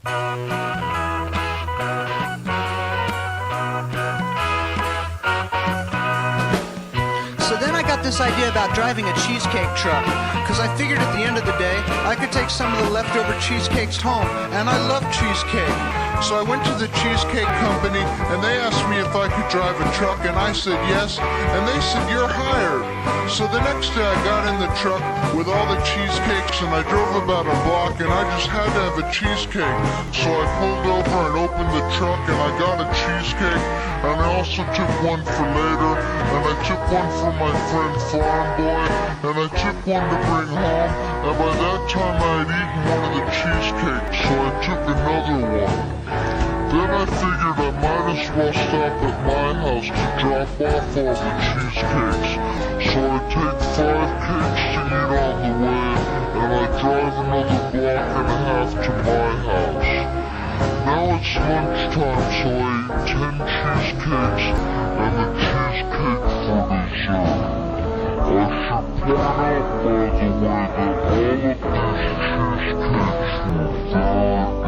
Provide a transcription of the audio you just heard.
So then I got this idea about driving a cheesecake truck, because I figured at the end of the day, I could take some of the leftover cheesecakes home, and I love cheesecake. So I went to the Cheesecake Company, and they asked me if I could drive a truck, and I said yes, and they said, "You're hired." So the next day I got in the truck with all the cheesecakes, and I drove about a block, and I just had to have a cheesecake. So I pulled over and opened the truck, and I got a cheesecake, and I also took one for later, and I took one for my friend Farm Boy, and I took one to bring home, and by that time I had eaten one of the cheesecakes, so I took another one. Then I figured I might as well stop at my house to drop off all the cheesecakes. So I take 5 cakes to eat on the way, and I drive another block and a half to my house. Now it's lunchtime, so I eat 10 cheesecakes and the cheesecake for dessert. I should point out, by the way, that all of these cheesecakes were very